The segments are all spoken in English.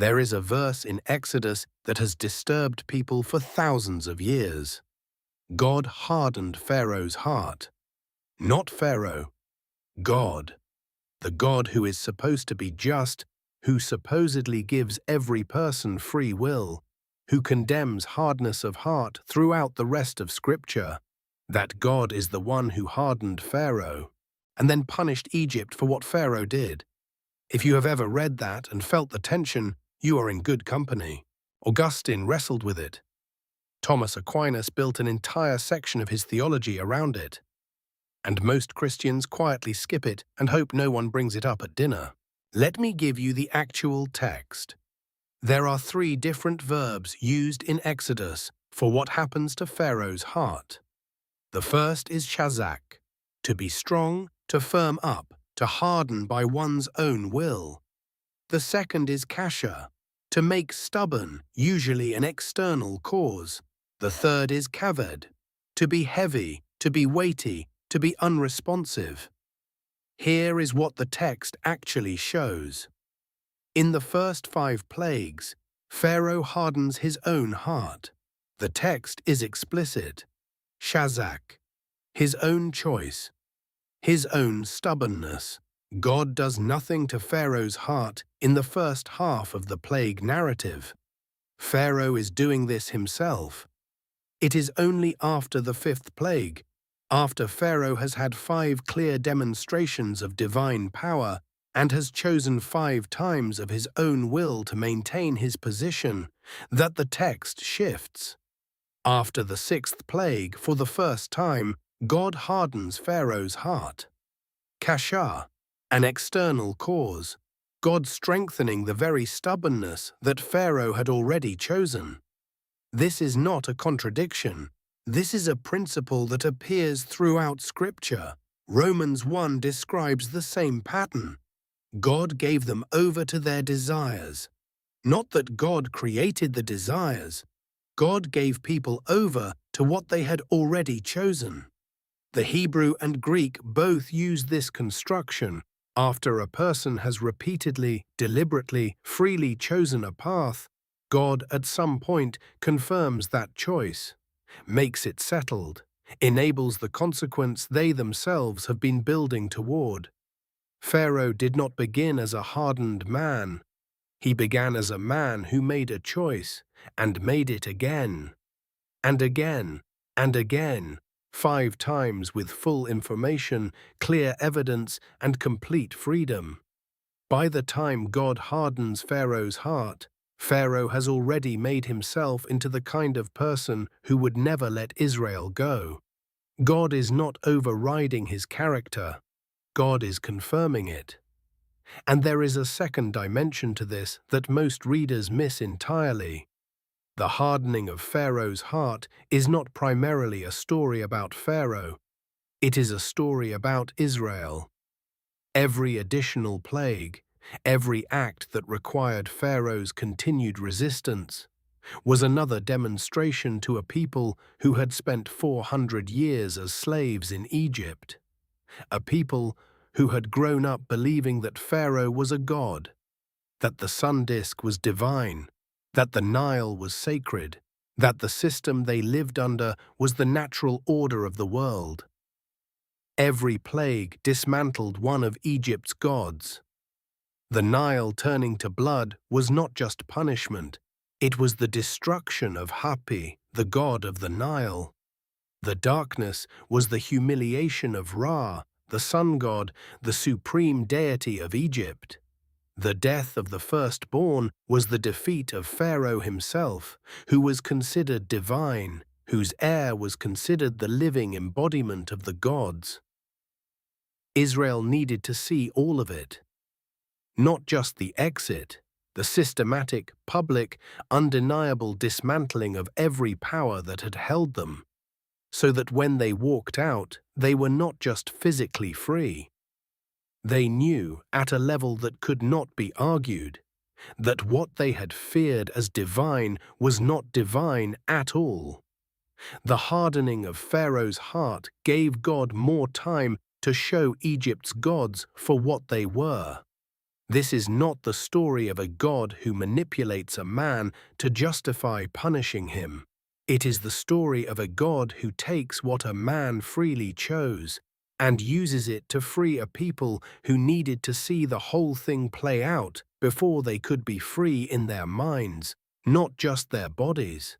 There is a verse in Exodus that has disturbed people for thousands of years. God hardened Pharaoh's heart. Not Pharaoh, God. The God who is supposed to be just, who supposedly gives every person free will, who condemns hardness of heart throughout the rest of Scripture. That God is the one who hardened Pharaoh and then punished Egypt for what Pharaoh did. If you have ever read that and felt the tension, you are in good company. Augustine wrestled with it. Thomas Aquinas built an entire section of his theology around it. And most Christians quietly skip it and hope no one brings it up at dinner. Let me give you the actual text. There are 3 different verbs used in Exodus for what happens to Pharaoh's heart. The first is shazak, to be strong, to firm up, to harden by one's own will. The second is kasha, to make stubborn, usually an external cause. The third is kaved, to be heavy, to be weighty, to be unresponsive. Here is what the text actually shows. In the first 5 plagues, Pharaoh hardens his own heart. The text is explicit. Shazak, his own choice, his own stubbornness. God does nothing to Pharaoh's heart in the first half of the plague narrative. Pharaoh is doing this himself. It is only after the 5th plague, after Pharaoh has had 5 clear demonstrations of divine power and has chosen 5 times of his own will to maintain his position, that the text shifts. After the 6th plague, for the first time, God hardens Pharaoh's heart. Kasha, an external cause, God strengthening the very stubbornness that Pharaoh had already chosen. This is not a contradiction. This is a principle that appears throughout Scripture. Romans 1 describes the same pattern. God gave them over to their desires. Not that God created the desires. God gave people over to what they had already chosen. The Hebrew and Greek both use this construction. After a person has repeatedly, deliberately, freely chosen a path, God at some point confirms that choice, makes it settled, enables the consequence they themselves have been building toward. Pharaoh did not begin as a hardened man. He began as a man who made a choice and made it again, and again, and again, 5 times with full information, clear evidence, and complete freedom. By the time God hardens Pharaoh's heart, Pharaoh has already made himself into the kind of person who would never let Israel go. God is not overriding his character. God is confirming it. And there is a second dimension to this that most readers miss entirely. The hardening of Pharaoh's heart is not primarily a story about Pharaoh. It is a story about Israel. Every additional plague, every act that required Pharaoh's continued resistance, was another demonstration to a people who had spent 400 years as slaves in Egypt, a people who had grown up believing that Pharaoh was a god, that the sun disk was divine, that the Nile was sacred, that the system they lived under was the natural order of the world. Every plague dismantled one of Egypt's gods. The Nile turning to blood was not just punishment, it was the destruction of Hapi, the god of the Nile. The darkness was the humiliation of Ra, the sun god, the supreme deity of Egypt. The death of the firstborn was the defeat of Pharaoh himself, who was considered divine, whose heir was considered the living embodiment of the gods. Israel needed to see all of it. Not just the exit, the systematic, public, undeniable dismantling of every power that had held them, so that when they walked out, they were not just physically free. They knew, at a level that could not be argued, that what they had feared as divine was not divine at all. The hardening of Pharaoh's heart gave God more time to show Egypt's gods for what they were. This is not the story of a God who manipulates a man to justify punishing him. It is the story of a God who takes what a man freely chose and uses it to free a people who needed to see the whole thing play out before they could be free in their minds, not just their bodies.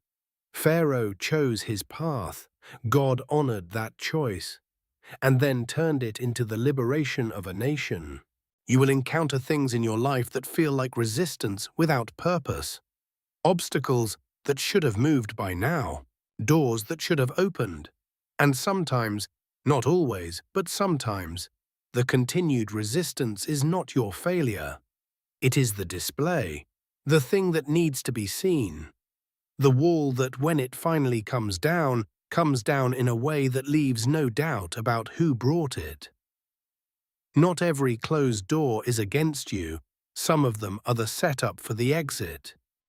Pharaoh chose his path. God honored that choice, and then turned it into the liberation of a nation. You will encounter things in your life that feel like resistance without purpose. Obstacles that should have moved by now. Doors that should have opened. And sometimes, not always, but sometimes, the continued resistance is not your failure. It is the display, the thing that needs to be seen. The wall that, when it finally comes down in a way that leaves no doubt about who brought it. Not every closed door is against you. Some of them are the setup for the exit.